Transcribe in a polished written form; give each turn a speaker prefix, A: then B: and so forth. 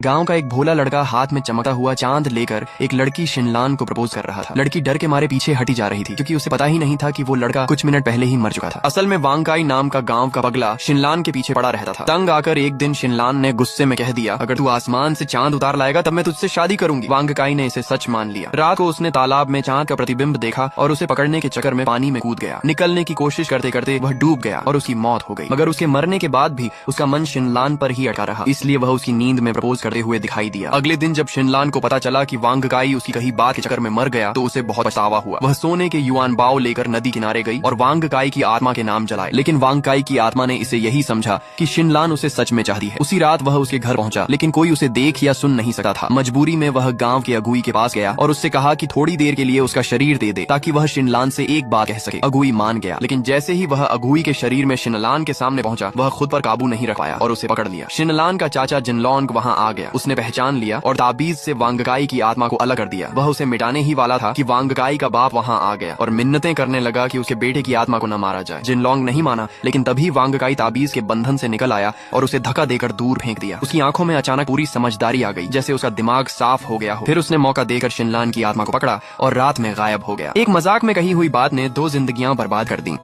A: गांव का एक भोला लड़का हाथ में चमकता हुआ चांद लेकर एक लड़की शिनलान को प्रपोज कर रहा था। लड़की डर के मारे पीछे हटी जा रही थी क्योंकि उसे पता ही नहीं था कि वो लड़का कुछ मिनट पहले ही मर चुका था। असल में वांगकाई नाम का गांव का पगला शिनलान के पीछे पड़ा रहता था। तंग आकर एक दिन शिनलान ने गुस्से में कह दिया, अगर तू आसमान से चांद उतार लाएगा तब मैं तुझसे शादी करूंगी। वांगकाई ने इसे सच मान लिया। रात को उसने तालाब में चांद का प्रतिबिंब देखा और उसे पकड़ने के चक्कर में पानी में कूद गया। निकलने की कोशिश करते करते वह डूब गया और उसकी मौत हो गई। मगर उसके मरने के बाद भी उसका मन शिनलान पर ही अटका रहा, इसलिए वह उसकी नींद में प्रपोज करते हुए दिखाई दिया। अगले दिन जब शिनलान को पता चला कि वांगकाई उसकी कही बात के चक्कर में मर गया तो उसे बहुत पछतावा हुआ। वह सोने के युआन बाव लेकर नदी किनारे गई और वांगकाई की आत्मा के नाम जलाए। लेकिन वांगकाई की आत्मा ने इसे यही समझा कि शिनलान उसे सच में चाहती है। उसी रात वह उसके घर पहुंचा, लेकिन कोई उसे देख या सुन नहीं सकता था। मजबूरी में वह गांव के अगुई के पास गया और उससे कहा कि थोड़ी देर के लिए उसका शरीर दे दे ताकि वह शिनलान से एक बात कह सके। अगुई मान गया, लेकिन जैसे ही वह अगुई के शरीर में शिनलान के सामने पहुंचा वह खुद पर काबू नहीं रख पाया और उसे पकड़ लिया। शिनलान का चाचा जिनलोंग वहां आ गया। उसने पहचान लिया और ताबीज से वांगकाई की आत्मा को अलग कर दिया। वह उसे मिटाने ही वाला था कि वांगकाई का बाप वहां आ गया और मिन्नतें करने लगा कि उसके बेटे की आत्मा को न मारा जाए। जिनलोंग नहीं माना, लेकिन तभी वांगकाई ताबीज के बंधन से निकल आया और उसे धक्का देकर दूर फेंक दिया। उसकी आंखों में अचानक पूरी समझदारी आ गई, जैसे उसका दिमाग साफ हो गया हो। फिर उसने मौका देकर शिनलान की आत्मा को पकड़ा और रात में गायब हो गया। एक मजाक में कही हुई बात ने 2 जिंदगियां बर्बाद कर दी।